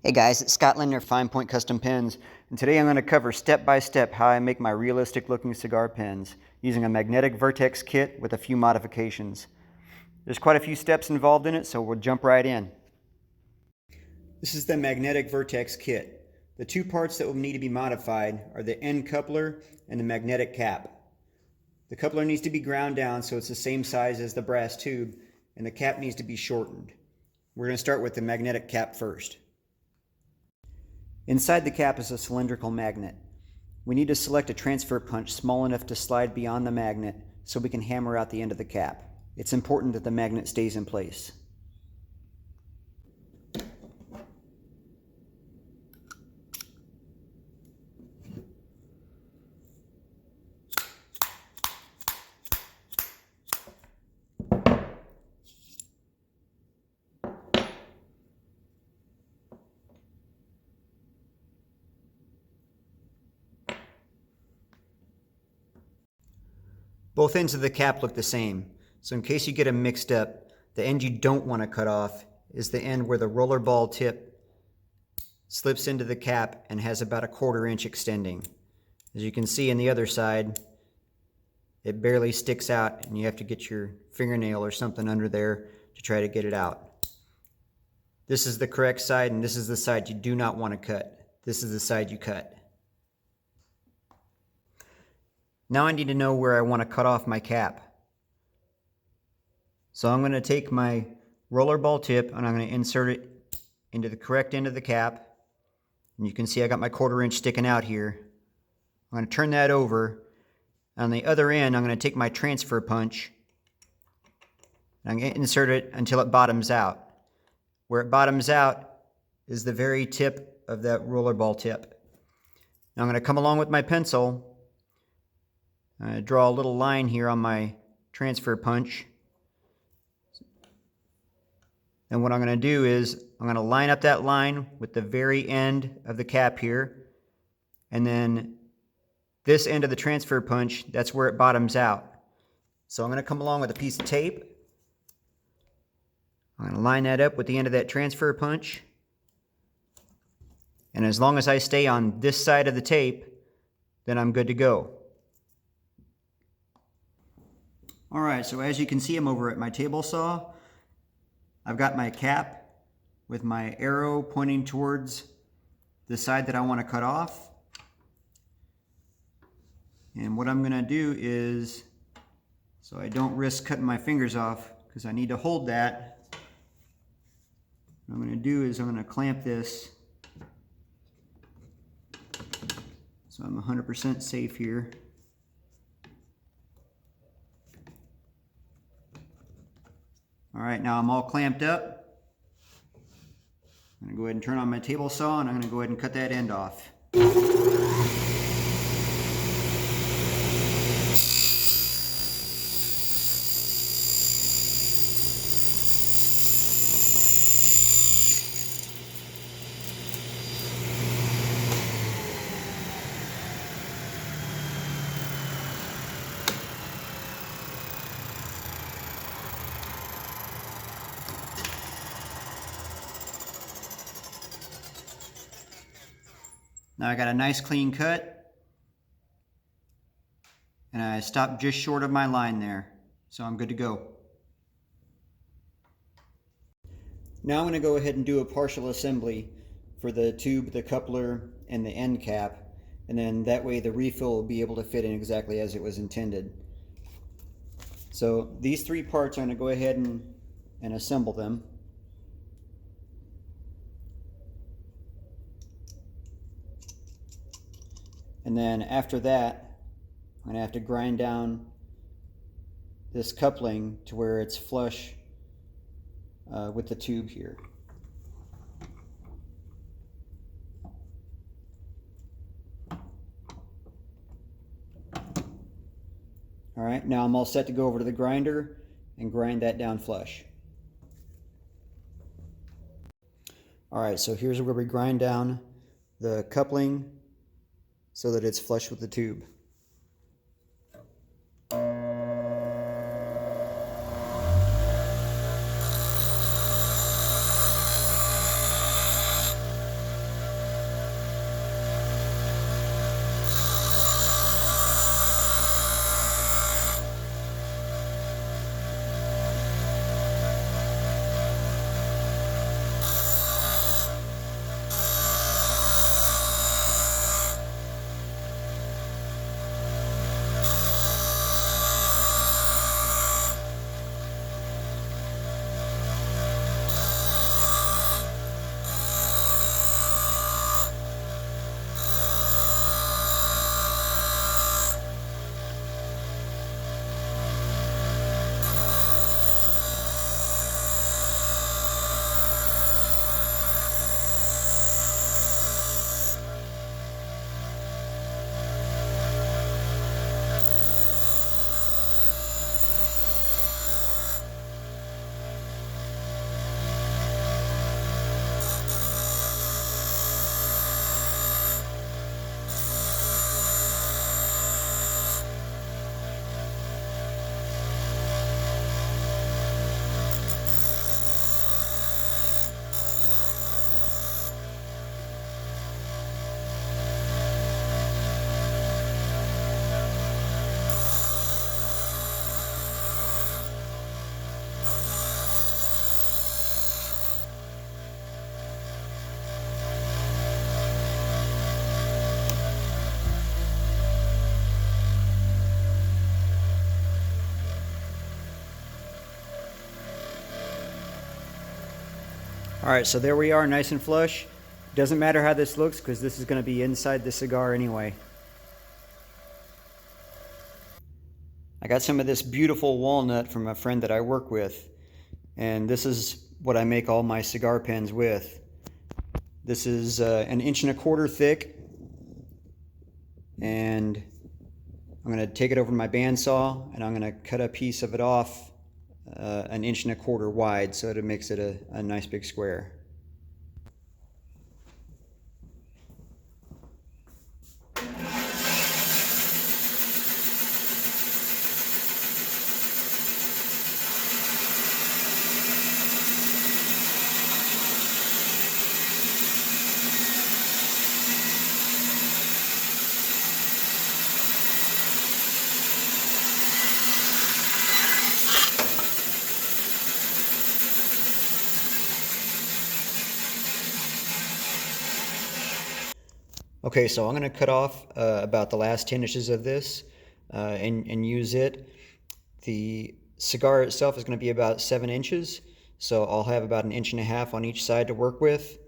Hey guys, it's Scott Linder, Fine Point Custom Pens, and today I'm going to cover step by step how I make my realistic looking cigar pens using a magnetic vertex kit with a few modifications. There's quite a few steps involved in it, so we'll jump right in. This is the magnetic vertex kit. The two parts that will need to be modified are the end coupler and the magnetic cap. The coupler needs to be ground down so it's the same size as the brass tube, and the cap needs to be shortened. We're going to start with the magnetic cap first. Inside the cap is a cylindrical magnet. We need to select a transfer punch small enough to slide beyond the magnet so we can hammer out the end of the cap. It's important that the magnet stays in place. Both ends of the cap look the same, so in case you get them mixed up, the end you don't want to cut off is the end where the roller ball tip slips into the cap and has about a 1/4 inch extending. As you can see on the other side, it barely sticks out and you have to get your fingernail or something under there to try to get it out. This is the correct side, and this is the side you do not want to cut. This is the side you cut. Now I need to know where I want to cut off my cap. So I'm going to take my roller ball tip and I'm going to insert it into the correct end of the cap. And you can see I got my 1/4 inch sticking out here. I'm going to turn that over. On the other end, I'm going to take my transfer punch and I'm going to insert it until it bottoms out. Where it bottoms out is the very tip of that roller ball tip. Now I'm going to come along with my pencil. I draw a little line here on my transfer punch. And what I'm going to do is I'm going to line up that line with the very end of the cap here. And then this end of the transfer punch, that's where it bottoms out. So I'm going to come along with a piece of tape. I'm going to line that up with the end of that transfer punch. And as long as I stay on this side of the tape, then I'm good to go. Alright, so as you can see, I'm over at my table saw. I've got my cap with my arrow pointing towards the side that I want to cut off. And what I'm going to do is, so I don't risk cutting my fingers off, because I need to hold that, what I'm going to do is I'm going to clamp this so I'm 100% safe here. Alright, now I'm all clamped up. I'm going to go ahead and turn on my table saw and I'm going to go ahead and cut that end off. Now I got a nice clean cut, and I stopped just short of my line there, so I'm good to go. Now I'm going to go ahead and do a partial assembly for the tube, the coupler, and the end cap, and then that way the refill will be able to fit in exactly as it was intended. So these three parts, I'm going to go ahead and assemble them. And then after that, I'm going to have to grind down this coupling to where it's flush with the tube here. Alright, now I'm all set to go over to the grinder and grind that down flush. Alright, so here's where we grind down the coupling so that it's flush with the tube. All right, so there we are, nice and flush. Doesn't matter how this looks because this is going to be inside the cigar anyway. I got some of this beautiful walnut from a friend that I work with, and this is what I make all my cigar pens with. This is 1.25 inches thick, and I'm going to take it over to my bandsaw and I'm going to cut a piece of it off 1.25 inches wide so that it makes it a nice big square. Okay, so I'm going to cut off about the last 10 inches of this and use it. The cigar itself is going to be about 7 inches, so I'll have about 1.5 inches on each side to work with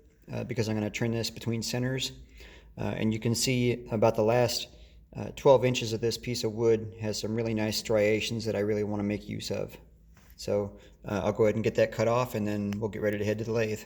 because I'm going to turn this between centers. And you can see about the last 12 inches of this piece of wood has some really nice striations that I really want to make use of. So I'll go ahead and get that cut off and then we'll get ready to head to the lathe.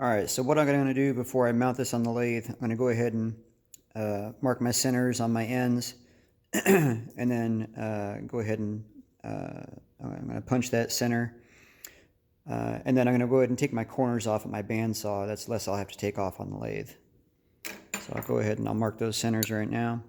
Alright, so what I'm going to do before I mount this on the lathe, I'm going to go ahead and mark my centers on my ends and then go ahead and I'm going to punch that center and then I'm going to go ahead and take my corners off at my bandsaw. That's less I'll have to take off on the lathe. So I'll go ahead and I'll mark those centers right now.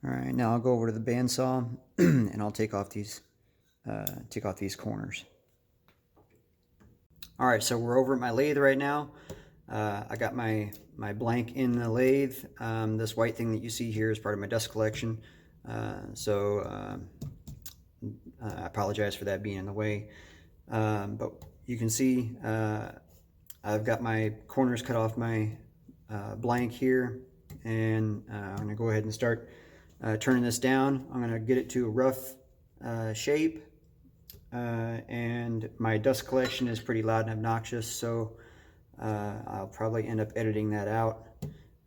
Alright, now I'll go over to the bandsaw and I'll take off these corners. Alright, so we're over at my lathe right now. I got my blank in the lathe. This white thing that you see here is part of my dust collection. I apologize for that being in the way. But you can see I've got my corners cut off my blank here. And I'm going to go ahead and start turning this down. I'm going to get it to a rough shape. And my dust collection is pretty loud and obnoxious, so I'll probably end up editing that out.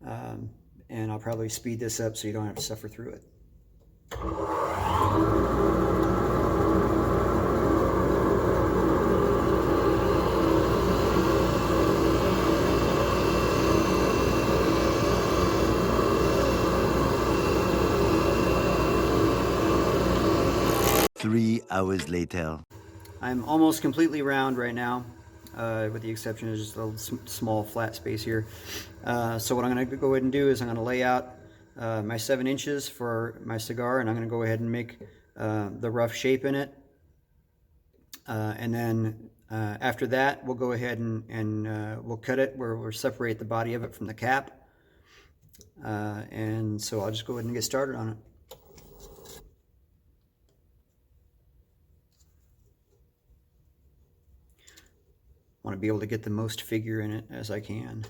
And I'll probably speed this up so you don't have to suffer through it. Three hours later. I'm almost completely round right now, with the exception of just a little small flat space here. So what I'm going to go ahead and do is I'm going to lay out my 7 inches for my cigar, and I'm going to go ahead and make the rough shape in it. And then after that, we'll go ahead and we'll cut it where we'll separate the body of it from the cap. And so I'll just go ahead and get started on it. I want to be able to get the most figure in it as I can.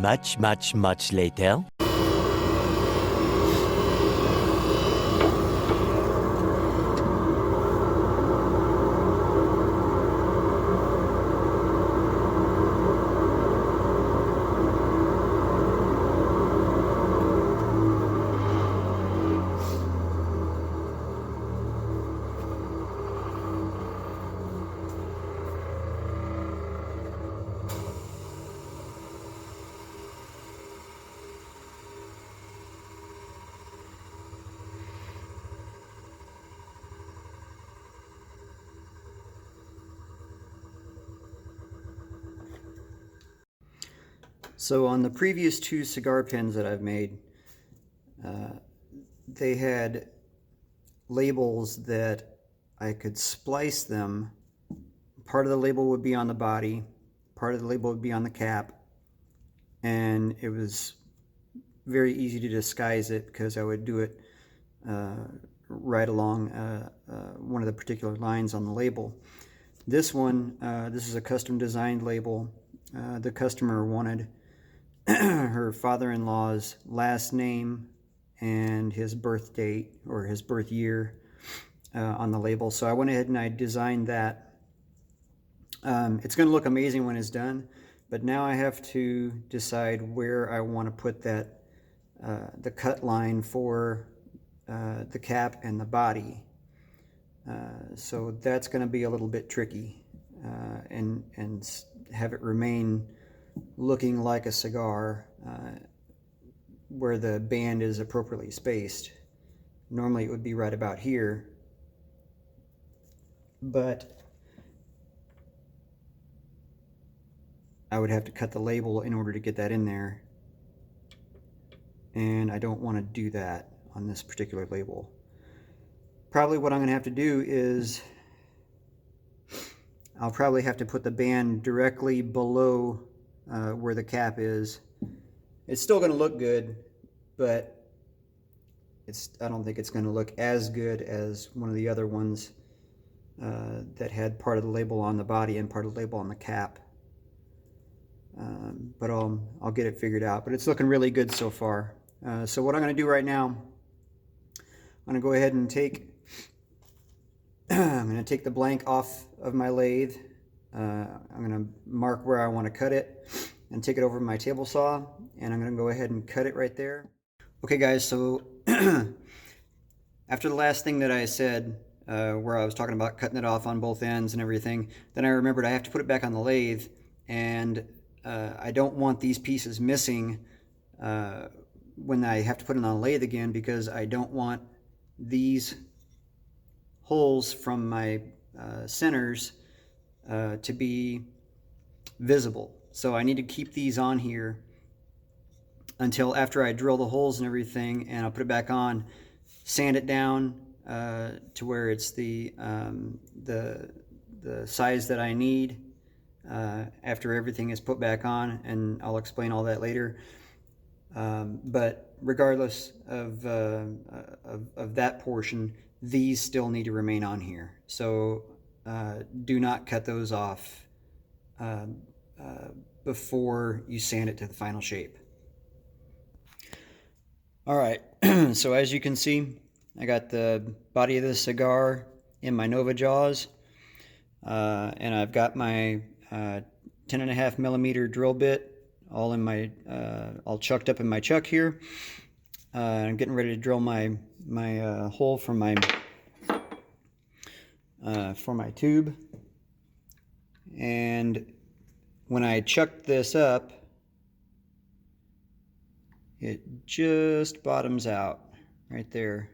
Much later. So on the previous 2 cigar pens that I've made, they had labels that I could splice them. Part of the label would be on the body, part of the label would be on the cap, and it was very easy to disguise it because I would do it right along one of the particular lines on the label. This one, this is a custom designed label. The customer wanted her father-in-law's last name and his birth date or his birth year on the label. So I went ahead and I designed that. It's going to look amazing when it's done, but now I have to decide where I want to put that the cut line for the cap and the body. So that's going to be a little bit tricky, and have it remain looking like a cigar where the band is appropriately spaced. Normally it would be right about here, but I would have to cut the label in order to get that in there, and I don't want to do that on this particular label. Probably what I'm going to have to do is I'll probably have to put the band directly below where the cap is. It's still going to look good, but I don't think it's going to look as good as one of the other ones that had part of the label on the body and part of the label on the cap. But I'll get it figured out. But it's looking really good so far. So what I'm going to do right now, I'm going to go ahead and I'm going to take the blank off of my lathe. I'm going to mark where I want to cut it and take it over to my table saw, and I'm going to go ahead and cut it right there. Okay guys, so after the last thing that I said, where I was talking about cutting it off on both ends and everything, then I remembered I have to put it back on the lathe, and I don't want these pieces missing when I have to put it on the lathe again, because I don't want these holes from my centers to be visible. So I need to keep these on here until after I drill the holes and everything, and I'll put it back on, sand it down to where it's the size that I need after everything is put back on, and I'll explain all that later. But regardless of that portion, these still need to remain on here. So do not cut those off before you sand it to the final shape. All right, so as you can see, I got the body of the cigar in my Nova jaws, and I've got my 10.5 millimeter drill bit all in my all chucked up in my chuck here. I'm getting ready to drill my hole for my tube, and when I chucked this up, it just bottoms out right there,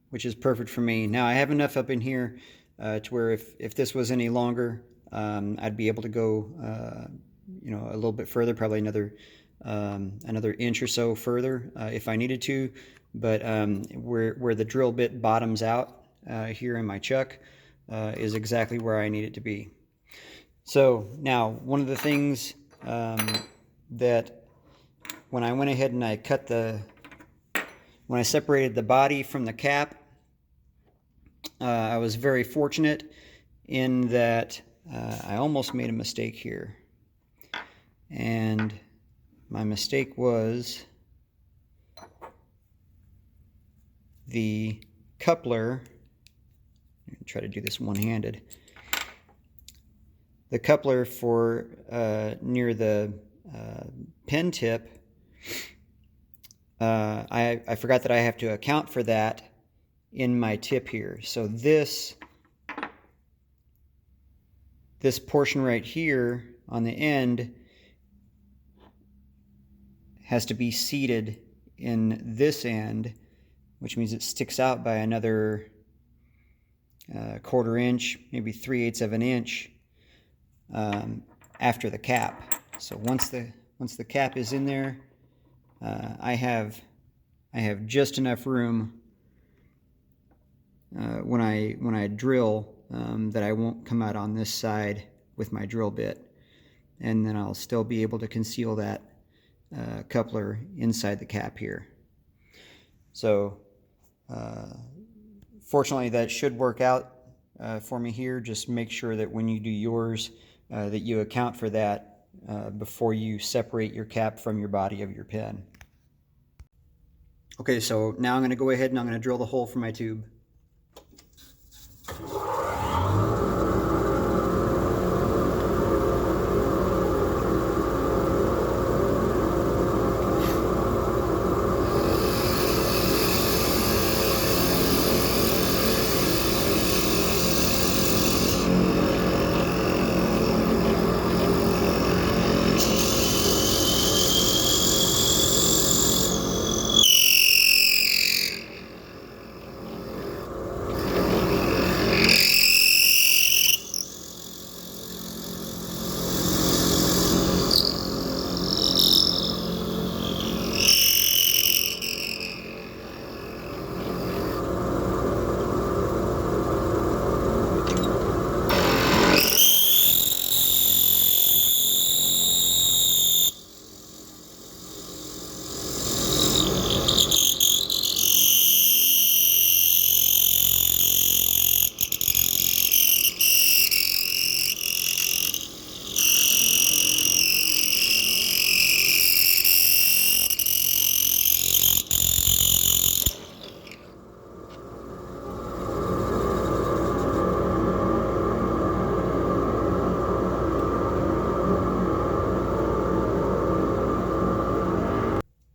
which is perfect for me. Now I have enough up in here to where if this was any longer, I'd be able to go you know, a little bit further, probably another inch or so further if I needed to. But where the drill bit bottoms out here in my chuck is exactly where I need it to be. So now, one of the things that when I went ahead and I when I separated the body from the cap, I was very fortunate in that I almost made a mistake here. And my mistake was the coupler. Try to do this one-handed. The coupler for near the pen tip, I forgot that I have to account for that in my tip here. So this portion right here on the end has to be seated in this end, which means it sticks out by another 1/4 inch, maybe 3/8 of an inch after the cap. So once the cap is in there, I have just enough room when I drill that I won't come out on this side with my drill bit, and then I'll still be able to conceal that coupler inside the cap here. So fortunately that should work out for me here. Just make sure that when you do yours that you account for that before you separate your cap from your body of your pen. Okay, so now I'm going to go ahead and I'm going to drill the hole for my tube.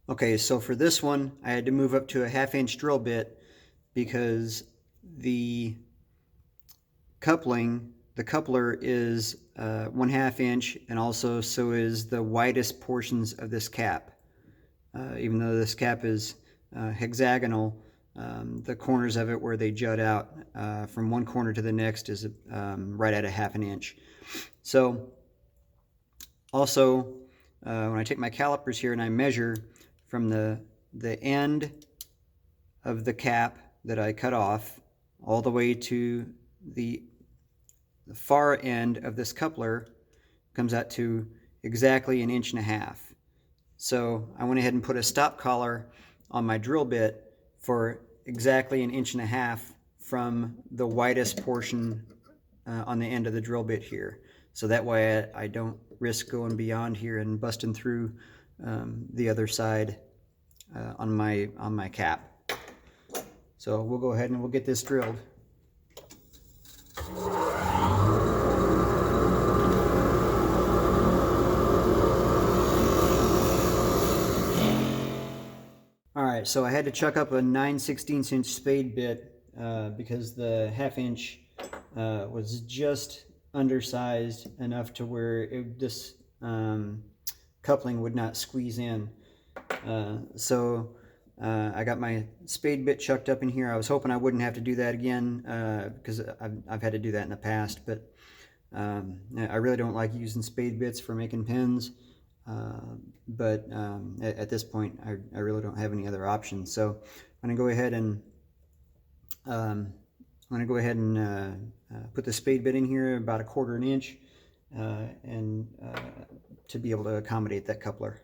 Okay, so for this one, I had to move up to a 1/2 inch drill bit because the coupler is 1/2 inch, and also so is the widest portions of this cap. Even though this cap is hexagonal, the corners of it where they jut out from one corner to the next is right at a 1/2 inch. So also when I take my calipers here and I measure from the end of the cap that I cut off all the way to the far end of this coupler, comes out to exactly 1.5 inches. So I went ahead and put a stop collar on my drill bit for exactly 1.5 inches from the widest portion on the end of the drill bit here. So that way I don't risk going beyond here and busting through the other side on my cap. So we'll go ahead and we'll get this drilled. Alright, so I had to chuck up a 9/16 inch spade bit because the 1/2 inch was just undersized enough to where this coupling would not squeeze in. So I got my spade bit chucked up in here. I was hoping I wouldn't have to do that again because I've had to do that in the past, but I really don't like using spade bits for making pens. But at this point I really don't have any other options. So I'm going to go ahead and put the spade bit in here about 1/4 inch and to be able to accommodate that coupler.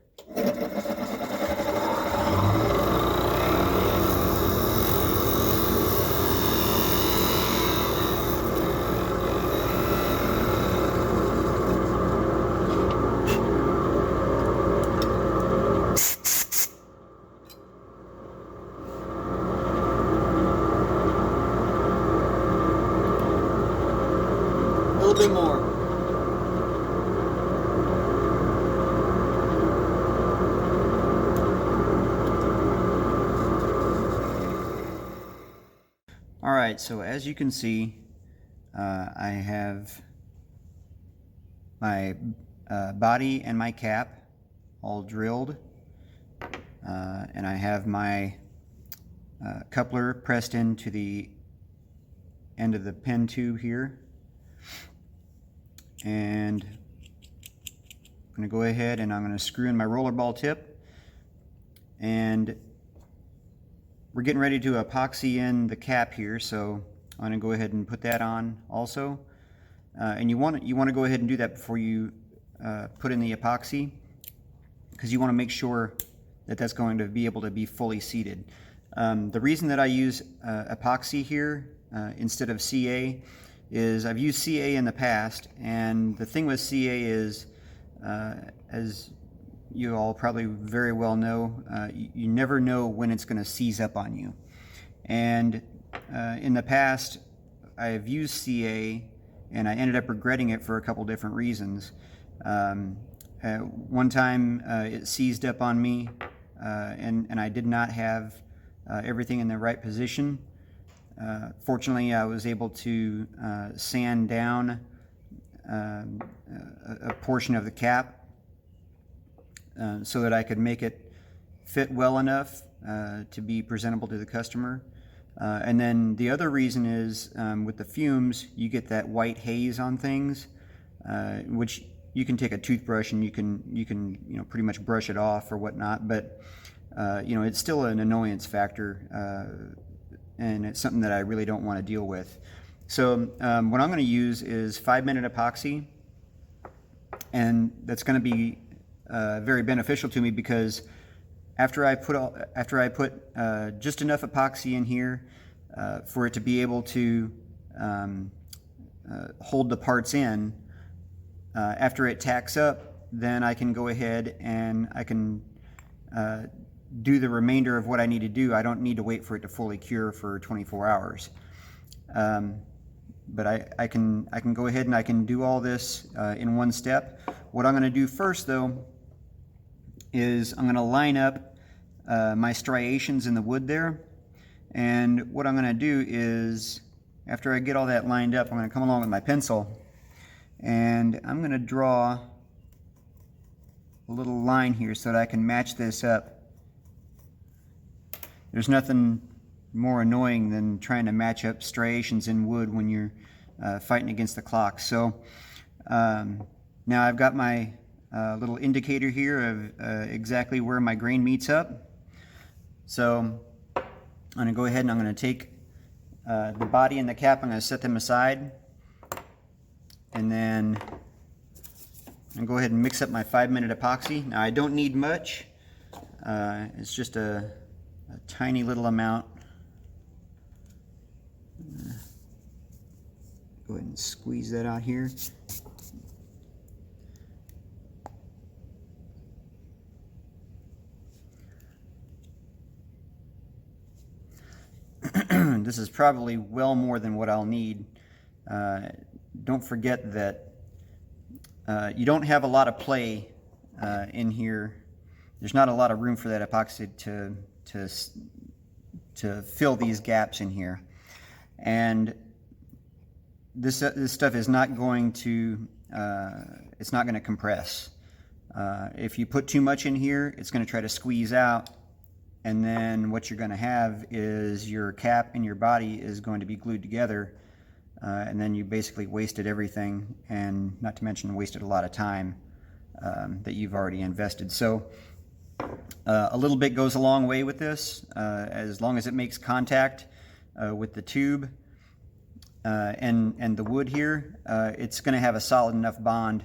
little bit more. All right, so as you can see, I have my body and my cap all drilled, and I have my coupler pressed into the end of the pen tube here, and I'm going to go ahead and I'm going to screw in my rollerball tip, and we're getting ready to epoxy in the cap here, so I'm going to go ahead and put that on also. And you want to go ahead and do that before you put in the epoxy, because you want to make sure that that's going to be able to be fully seated. The reason that I use epoxy here instead of CA is I've used CA in the past, and the thing with CA is, as you all probably very well know, you never know when it's going to seize up on you. And in the past, I've used CA, and I ended up regretting it for a couple different reasons. One time it seized up on me, and I did not have everything in the right position. Fortunately, I was able to sand down a portion of the cap so that I could make it fit well enough to be presentable to the customer. And then the other reason is with the fumes, you get that white haze on things, which you can take a toothbrush and you can pretty much brush it off or whatnot, but it's still an annoyance factor, and it's something that I really don't want to deal with. So what I'm going to use is 5-minute epoxy, and that's going to be very beneficial to me, because after I put just enough epoxy in here for it to be able to hold the parts in, after it tacks up, then I can go ahead and I can do the remainder of what I need to do. I don't need to wait for it to fully cure for 24 hours. But I can go ahead and I can do all this in one step. What I'm going to do first, though, is I'm going to line up my striations in the wood there. And what I'm going to do is, after I get all that lined up, I'm going to come along with my pencil, and I'm going to draw a little line here so that I can match this up. There's nothing more annoying than trying to match up striations in wood when you're fighting against the clock. So now I've got my little indicator here of exactly where my grain meets up. So I'm going to go ahead and I'm going to take the body and the cap, I'm going to set them aside, and then I'm going to go ahead and mix up my 5-minute epoxy. Now I don't need much, it's just a tiny little amount. Go ahead and squeeze that out here. This is probably well more than what I'll need. Don't forget that you don't have a lot of play in here. There's not a lot of room for that epoxy to fill these gaps in here. And this stuff is not going to it's not going to compress. If you put too much in here, it's going to try to squeeze out, and then what you're going to have is your cap and your body is going to be glued together, and then you basically wasted everything, and not to mention wasted a lot of time that you've already invested. So a little bit goes a long way with this, as long as it makes contact with the tube and the wood here. It's going to have a solid enough bond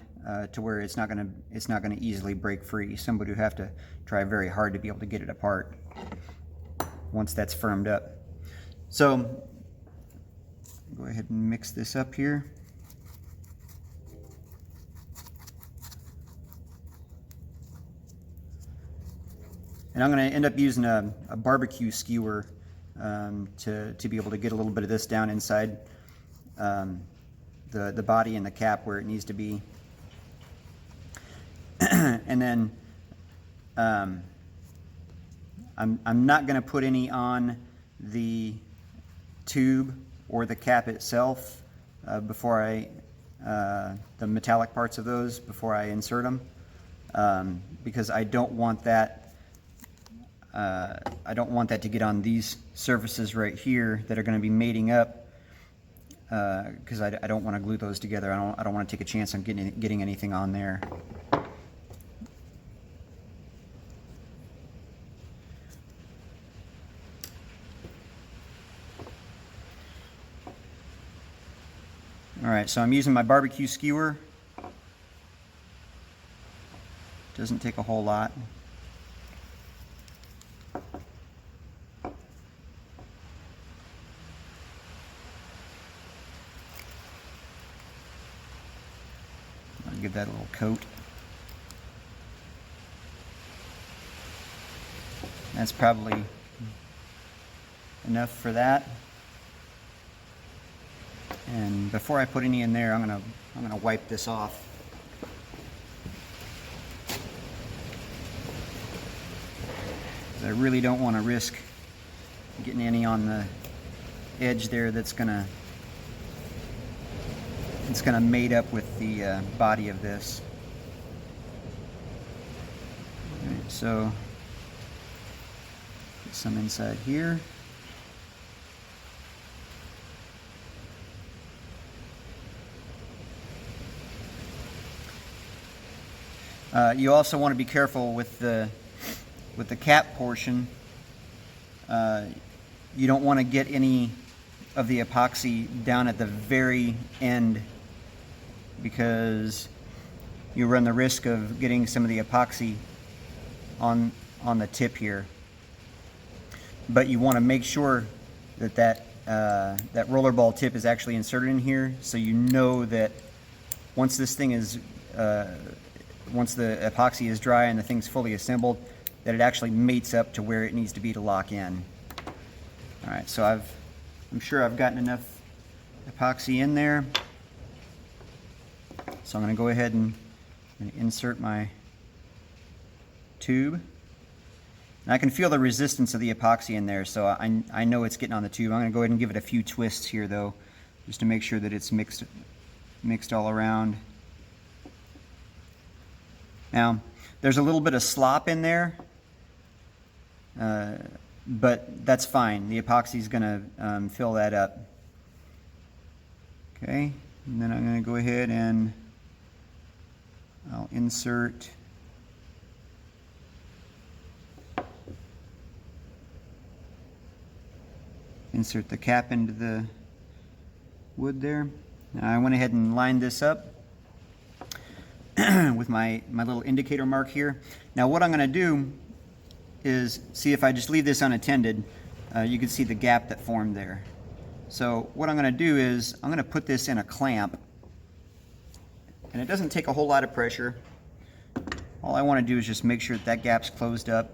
to where it's not going to easily break free. Somebody would have to try very hard to be able to get it apart once that's firmed up. So go ahead and mix this up here. And I'm going to end up using a barbecue skewer to be able to get a little bit of this down inside the body and the cap where it needs to be. And then I'm not going to put any on the tube or the cap itself before the metallic parts of those before I insert them, because I don't want that to get on these surfaces right here that are going to be mating up, because I don't want to glue those together. I don't want to take a chance on getting anything on there. Alright, so I'm using my barbecue skewer. Doesn't take a whole lot. I'll give that a little coat. That's probably enough for that. And before I put any in there, I'm gonna wipe this off. I really don't want to risk getting any on the edge there it's gonna mate up with the body of this. All right, so get some inside here. You also want to be careful with the cap portion. You don't want to get any of the epoxy down at the very end, because you run the risk of getting some of the epoxy on the tip here. But you want to make sure that rollerball tip is actually inserted in here, so you know that once this thing is once the epoxy is dry and the thing's fully assembled, that it actually mates up to where it needs to be to lock in. Alright, so I'm sure I've gotten enough epoxy in there. So I'm going to go ahead and insert my tube. And I can feel the resistance of the epoxy in there, so I know it's getting on the tube. I'm going to go ahead and give it a few twists here though, just to make sure that it's mixed all around. Now, there's a little bit of slop in there, but that's fine. The epoxy is going to fill that up. Okay, and then I'm going to go ahead and I'll insert the cap into the wood there. Now I went ahead and lined this up with my little indicator mark here. Now what I'm going to do is, see, if I just leave this unattended, you can see the gap that formed there. So what I'm going to do is I'm going to put this in a clamp, and it doesn't take a whole lot of pressure. All I want to do is just make sure that gap's closed up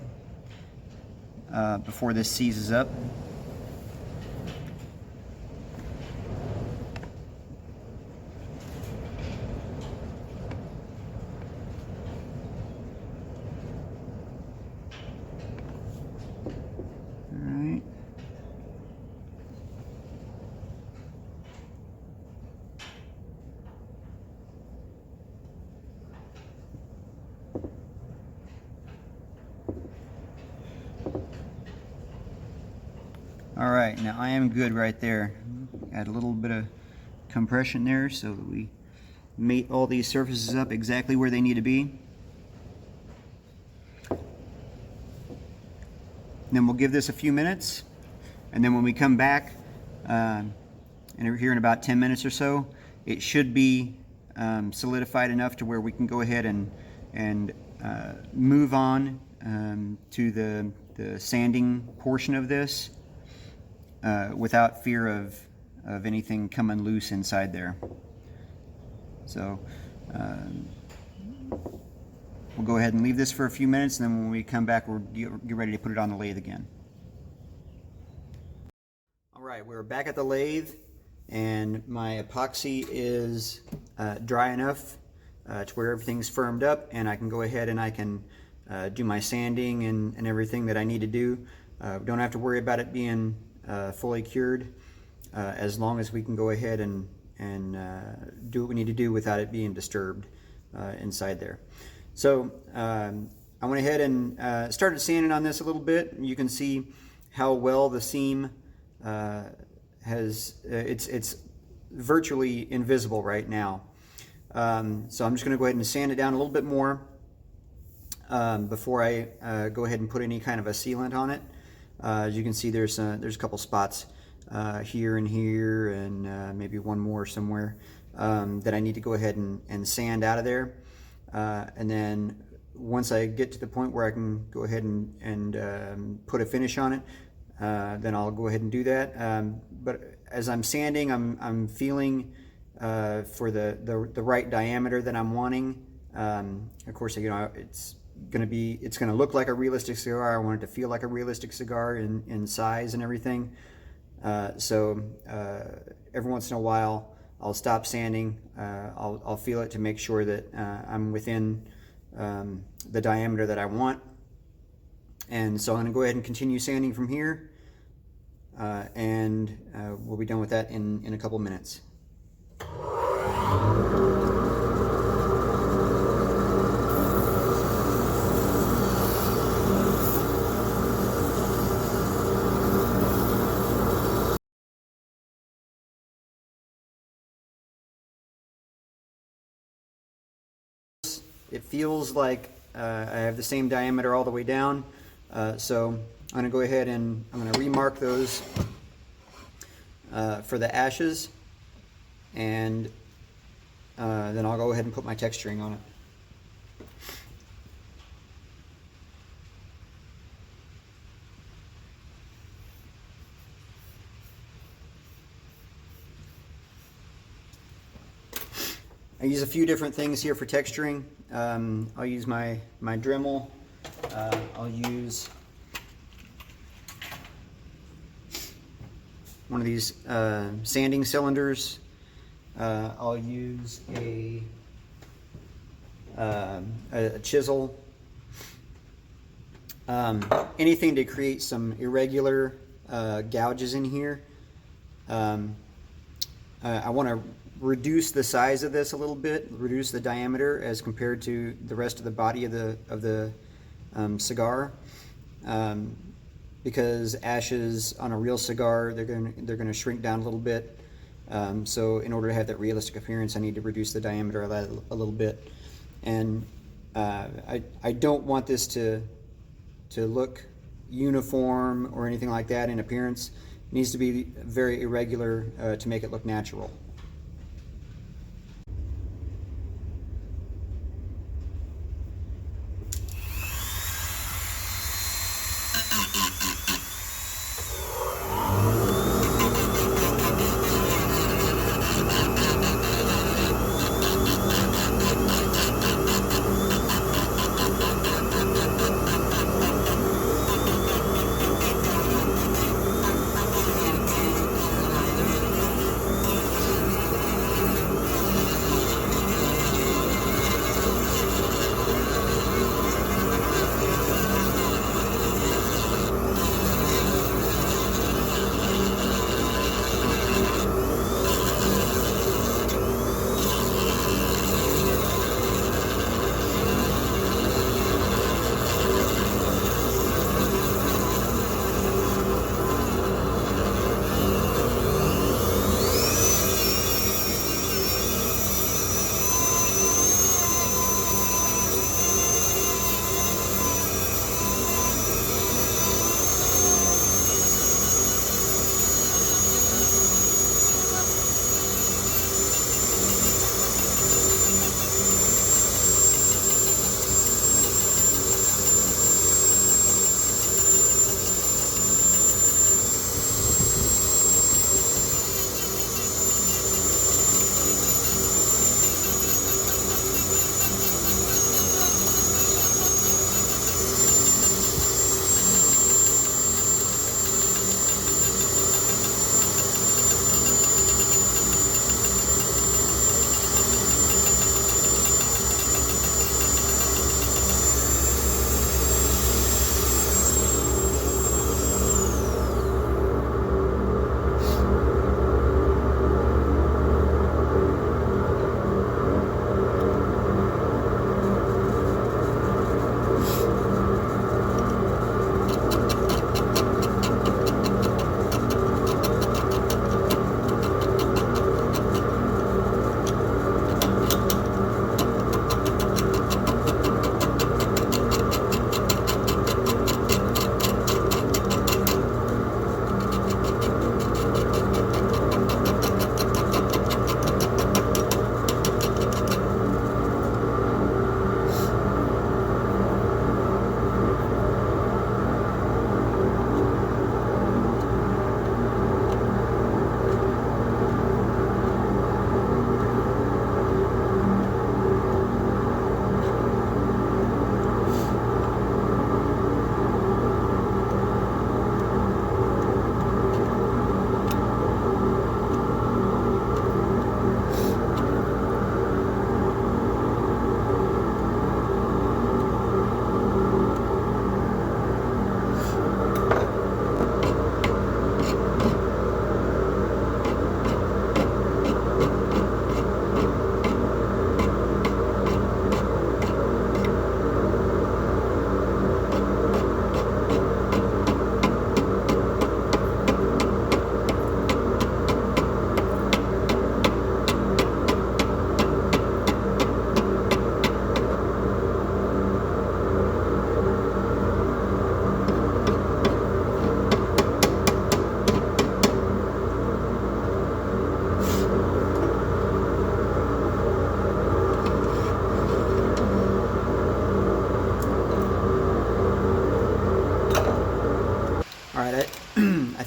before this seizes up. All right, now I am good right there. Add a little bit of compression there so that we mate all these surfaces up exactly where they need to be. Then we'll give this a few minutes, and then when we come back, and here in about 10 minutes or so, it should be solidified enough to where we can go ahead and move on to the sanding portion of this without fear of anything coming loose inside there. So we'll go ahead and leave this for a few minutes, and then when we come back, we'll get ready to put it on the lathe again. All right, we're back at the lathe, and my epoxy is dry enough to where everything's firmed up, and I can go ahead and I can do my sanding and everything that I need to do. Don't have to worry about it being fully cured, as long as we can go ahead and do what we need to do without it being disturbed inside there. So I went ahead and started sanding on this a little bit. You can see how well the seam it's virtually invisible right now. So I'm just going to go ahead and sand it down a little bit more before I go ahead and put any kind of a sealant on it. As you can see, there's a couple spots here and here, and maybe one more somewhere that I need to go ahead and sand out of there. And then once I get to the point where I can go ahead and put a finish on it, then I'll go ahead and do that. But as I'm sanding, I'm feeling for the right diameter that I'm wanting. Of course, you know, it's going to look like a realistic cigar. I want it to feel like a realistic cigar in size and everything. So every once in a while, I'll stop sanding. I'll feel it to make sure that I'm within the diameter that I want. And so I'm going to go ahead and continue sanding from here, and we'll be done with that in a couple minutes. It feels like I have the same diameter all the way down, so I'm going to go ahead and I'm going to remark those for the ashes, and then I'll go ahead and put my texturing on it. I use a few different things here for texturing. I'll use my Dremel. I'll use one of these sanding cylinders. I'll use a chisel. Anything to create some irregular gouges in here. I want to reduce the size of this a little bit, reduce the diameter as compared to the rest of the body of the cigar, because ashes on a real cigar, they're going to shrink down a little bit. So in order to have that realistic appearance, I need to reduce the diameter of that a little bit. And I don't want this to look uniform or anything like that in appearance. It needs to be very irregular to make it look natural.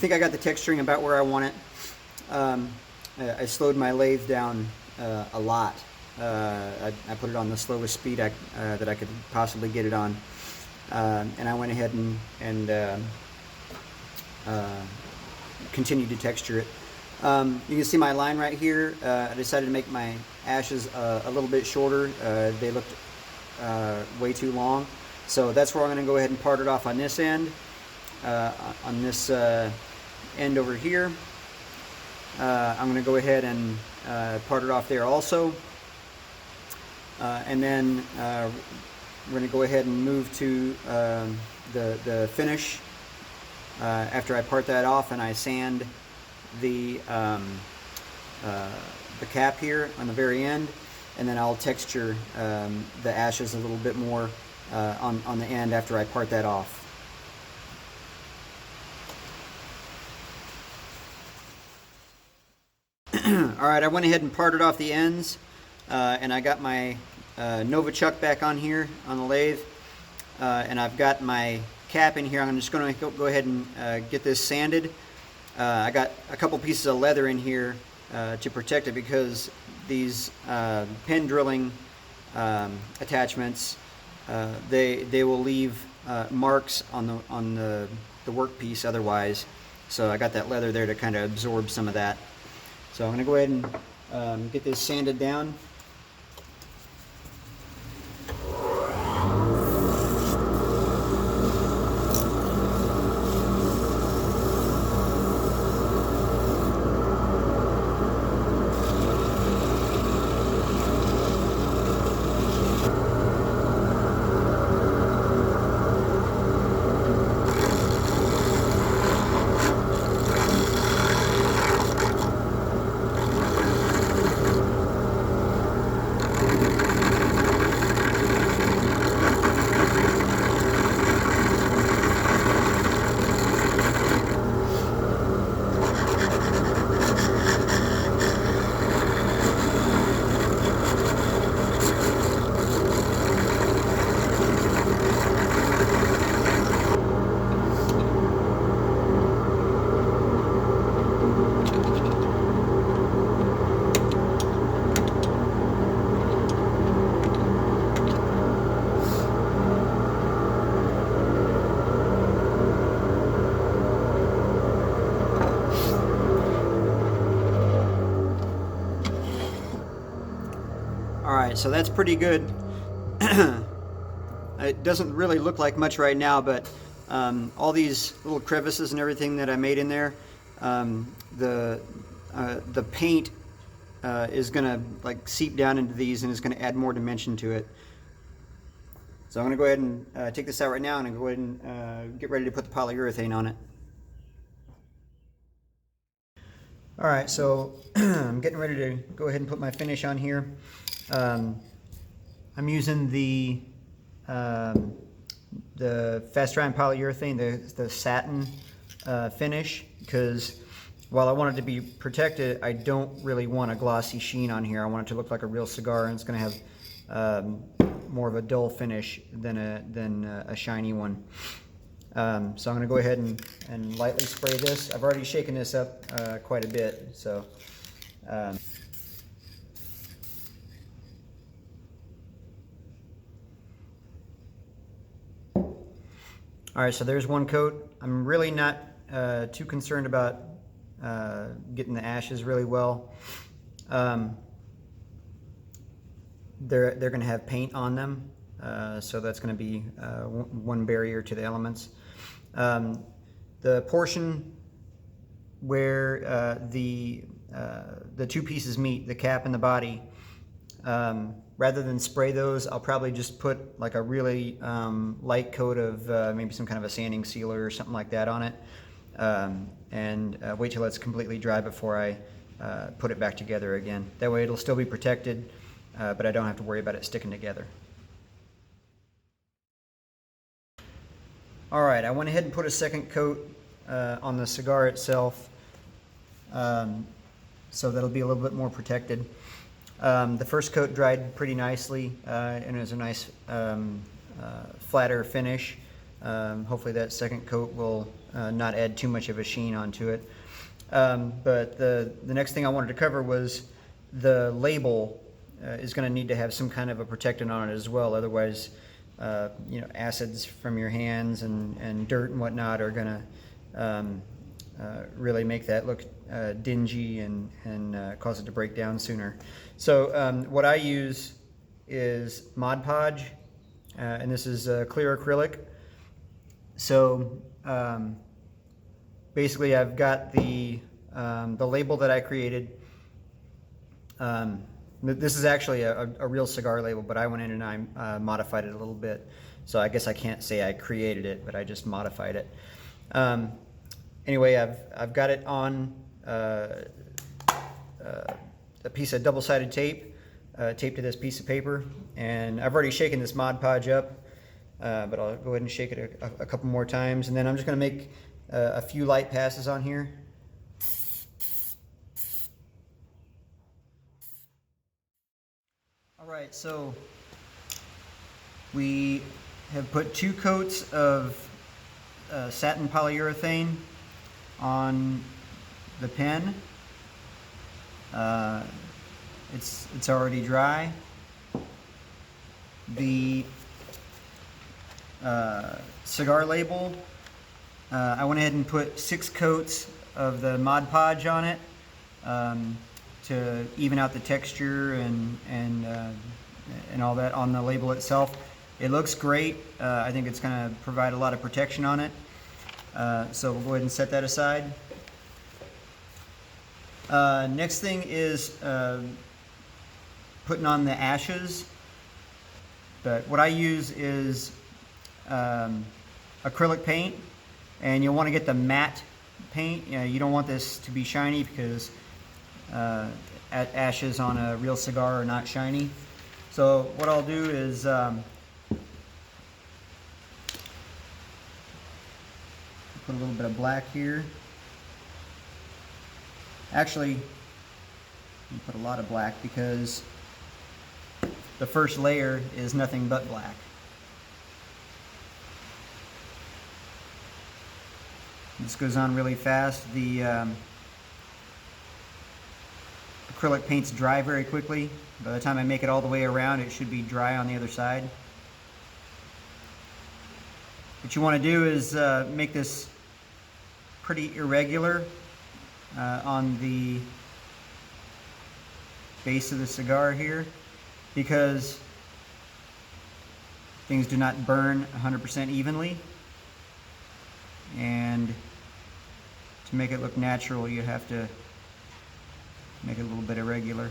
think I got the texturing about where I want it. I slowed my lathe down a lot. I put it on the slowest speed that I could possibly get it on, and I went ahead and continued to texture it. You can see my line right here. I decided to make my ashes a little bit shorter. They looked way too long, so that's where I'm going to go ahead and part it off on this end. On this end over here, I'm going to go ahead and part it off there also, and then we're going to go ahead and move to the finish after I part that off and I sand the cap here on the very end, and then I'll texture the ashes a little bit more on the end after I part that off. Alright, I went ahead and parted off the ends, and I got my Nova Chuck back on here on the lathe, and I've got my cap in here. I'm just going to go ahead and get this sanded. I got a couple pieces of leather in here to protect it, because these pin drilling attachments, they will leave marks on the workpiece otherwise. So I got that leather there to kind of absorb some of that. So I'm going to go ahead and get this sanded down. Alright, so that's pretty good. It doesn't really look like much right now, but all these little crevices and everything that I made in there, the paint is going to like seep down into these, and it's going to add more dimension to it. So I'm going to go ahead and take this out right now, and go ahead and get ready to put the polyurethane on it. Alright, so I'm getting ready to go ahead and put my finish on here. I'm using the fast drying polyurethane, the satin finish, because while I want it to be protected, I don't really want a glossy sheen on here. I want it to look like a real cigar, and it's going to have more of a dull finish than a shiny one. So I'm going to go ahead and lightly spray this. I've already shaken this up quite a bit, so alright, so there's one coat. I'm really not too concerned about getting the ashes really well. They're going to have paint on them, so that's going to be one barrier to the elements. The portion where the two pieces meet, the cap and the body, rather than spray those, I'll probably just put like a really light coat of maybe some kind of a sanding sealer or something like that on it, and wait till it's completely dry before I put it back together again. That way it'll still be protected, but I don't have to worry about it sticking together. Alright, I went ahead and put a second coat on the cigar itself, so that'll be a little bit more protected. The first coat dried pretty nicely, and it was a nice flatter finish. Hopefully that second coat will not add too much of a sheen onto it. But the next thing I wanted to cover was the label is going to need to have some kind of a protectant on it as well. Otherwise, acids from your hands and dirt and whatnot are going to really make that look dingy and cause it to break down sooner. So what I use is Mod Podge, and this is clear acrylic. So basically, I've got the label that I created. This is actually a real cigar label, but I went in and I modified it a little bit. So I guess I can't say I created it, but I just modified it. Anyway, I've got it on a piece of double-sided tape, taped to this piece of paper, and I've already shaken this Mod Podge up, but I'll go ahead and shake it a couple more times, and then I'm just going to make a few light passes on here. All right, so we have put 2 coats of satin polyurethane on the pen. It's already dry. The cigar label, I went ahead and put 6 coats of the Mod Podge on it to even out the texture and all that on the label itself. It looks great. I think it's going to provide a lot of protection on it. So we'll go ahead and set that aside. Next thing is putting on the ashes. But what I use is acrylic paint, and you'll want to get the matte paint. You don't want this to be shiny because ashes on a real cigar are not shiny. So what I'll do is put a little bit of black here. Actually, put a lot of black because the first layer is nothing but black. This goes on really fast. The acrylic paints dry very quickly. By the time I make it all the way around, it should be dry on the other side. What you want to do is make this pretty irregular on the base of the cigar here, because things do not burn 100% evenly, and to make it look natural you have to make it a little bit irregular.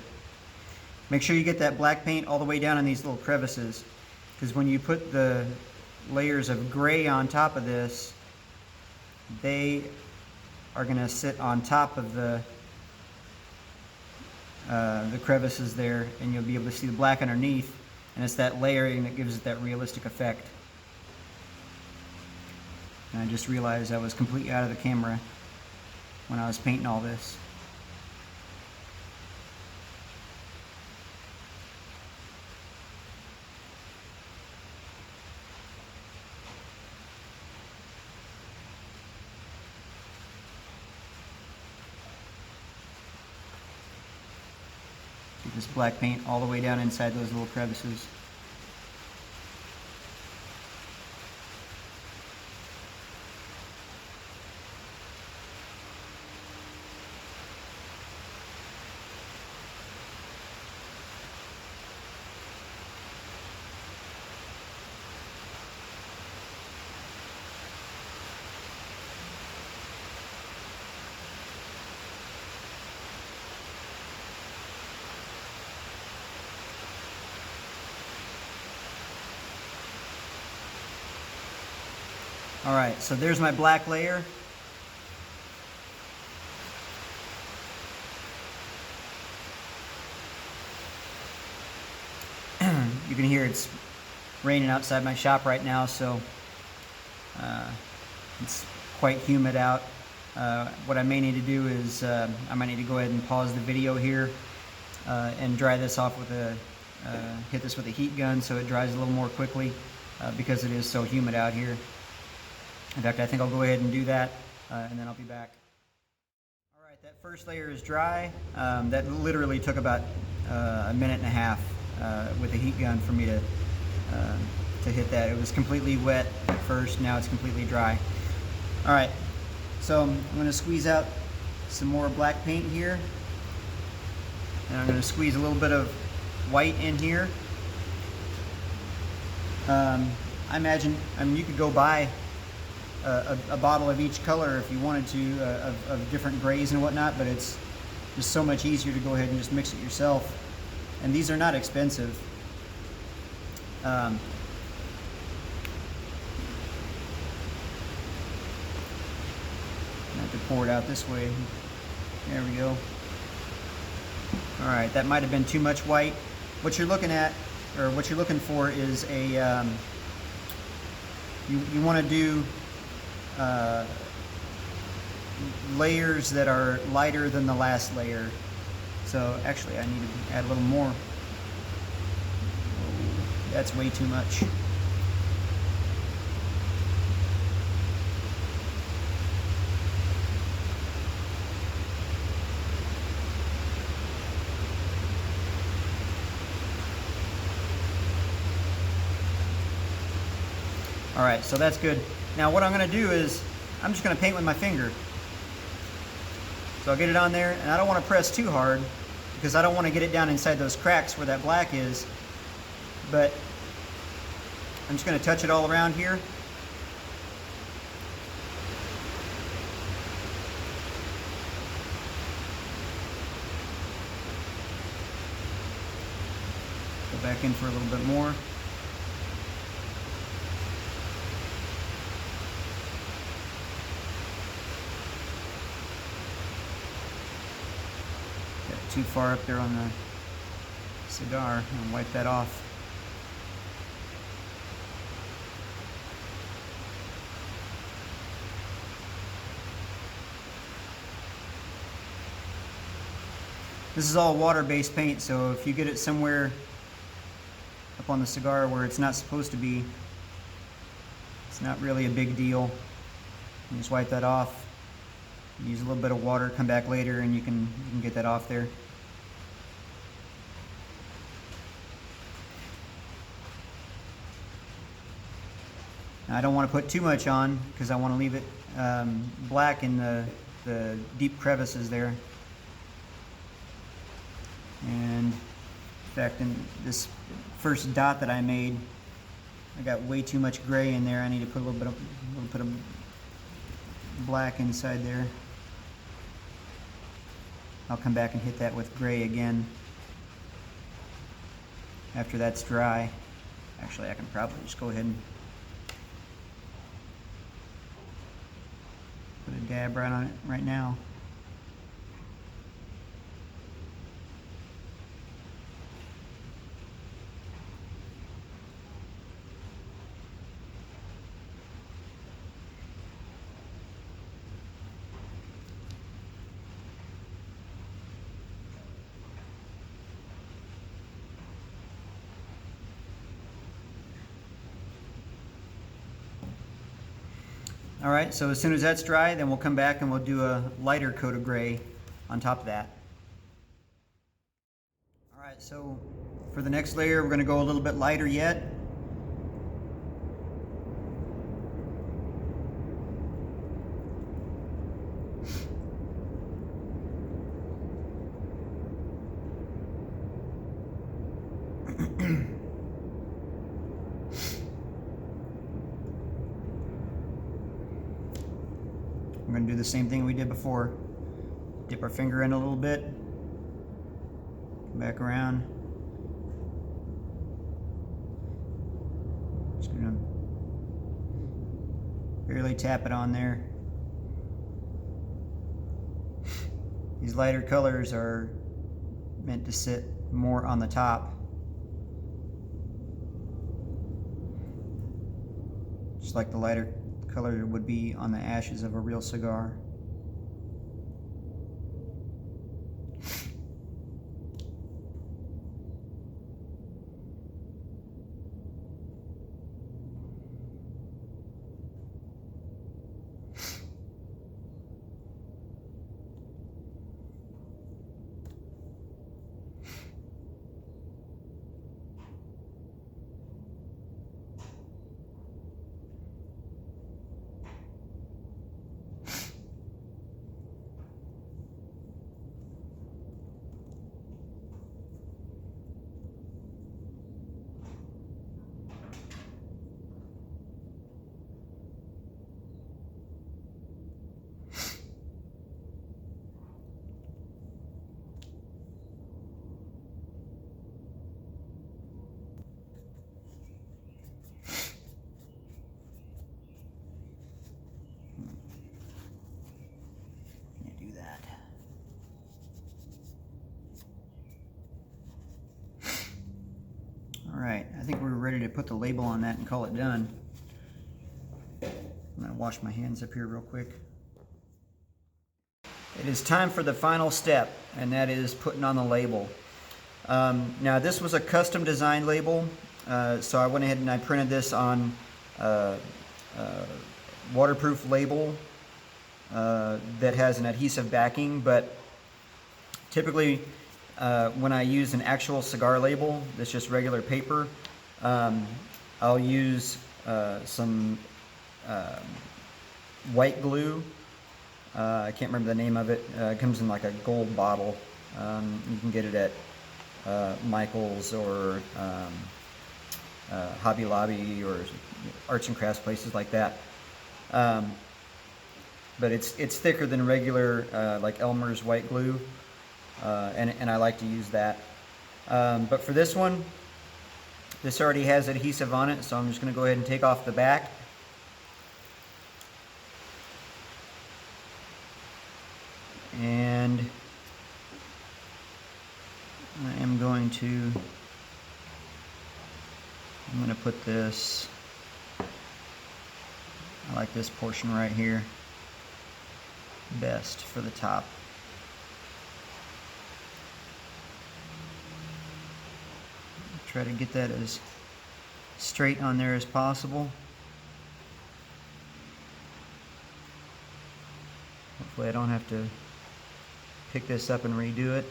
Make sure you get that black paint all the way down in these little crevices, because when you put the layers of gray on top of this, they are going to sit on top of the crevices there, and you'll be able to see the black underneath, and it's that layering that gives it that realistic effect. And I just realized I was completely out of the camera when I was painting all this. Get this black paint all the way down inside those little crevices. Alright, so there's my black layer. You can hear it's raining outside my shop right now, so it's quite humid out. What I may need to do is I might need to go ahead and pause the video here and dry this off with hit this with a heat gun so it dries a little more quickly because it is so humid out here. In fact, I think I'll go ahead and do that, and then I'll be back. All right, that first layer is dry. That literally took about a minute and a half with a heat gun for me to hit that. It was completely wet at first, now it's completely dry. All right, so I'm going to squeeze out some more black paint here, and I'm going to squeeze a little bit of white in here. I imagine, you could go buy a bottle of each color if you wanted to, of different grays and whatnot, but it's just so much easier to go ahead and just mix it yourself. And these are not expensive. I have to pour it out this way. There we go. All right, that might have been too much white. What you're looking at, or what you're looking for, is a you want to do layers that are lighter than the last layer. So actually I need to add a little more. That's way too much. All right, so that's good. Now what I'm going to do is I'm just going to paint with my finger. So I'll get it on there, and I don't want to press too hard because I don't want to get it down inside those cracks where that black is. But I'm just going to touch it all around here. Go back in for a little bit more. Too far up there on the cigar, and wipe that off. This is all water-based paint, so if you get it somewhere up on the cigar where it's not supposed to be, it's not really a big deal. You just wipe that off. Use a little bit of water, come back later, and you can get that off there. Now, I don't want to put too much on because I want to leave it black in the deep crevices there. And in fact, in this first dot that I made, I got way too much gray in there. I need to put a little bit of black inside there. I'll come back and hit that with gray again after that's dry. Actually, I can probably just go ahead and put a dab right on it right now. All right, so as soon as that's dry, then we'll come back and we'll do a lighter coat of gray on top of that. All right, so for the next layer, we're going to go a little bit lighter yet. We're going to do the same thing we did before. Dip our finger in a little bit, come back around. Just going to barely tap it on there. These lighter colors are meant to sit more on the top, just like the lighter color would be on the ashes of a real cigar. Alright, I think we're ready to put the label on that and call it done. I'm going to wash my hands up here real quick. It is time for the final step, and that is putting on the label. Now this was a custom designed label, so I went ahead and I printed this on waterproof label that has an adhesive backing, but typically when I use an actual cigar label that's just regular paper, I'll use some white glue. I can't remember the name of it. It comes in like a gold bottle. You can get it at Michael's or Hobby Lobby or arts and crafts places like that. But it's thicker than regular like Elmer's white glue, and I like to use that. But for this one, this already has adhesive on it, so I'm just going to go ahead and take off the back. And I'm going to put this, I like this portion right here best for the top. Try to get that as straight on there as possible. Hopefully I don't have to pick this up and redo it.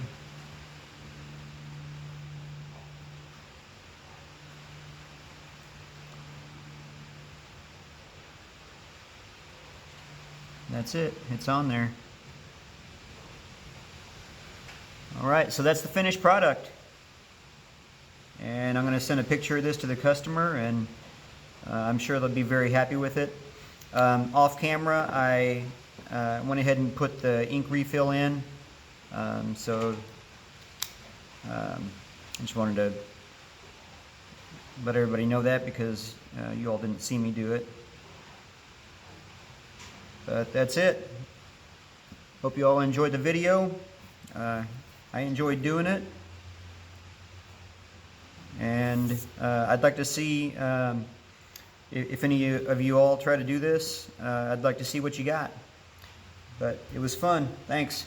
That's it. It's on there. Alright, so that's the finished product. And I'm going to send a picture of this to the customer, and I'm sure they'll be very happy with it. Off camera, I went ahead and put the ink refill in. I just wanted to let everybody know that because you all didn't see me do it. But that's it. Hope you all enjoyed the video. I enjoyed doing it. And I'd like to see if any of you all try to do this. I'd like to see what you got. But it was fun. Thanks.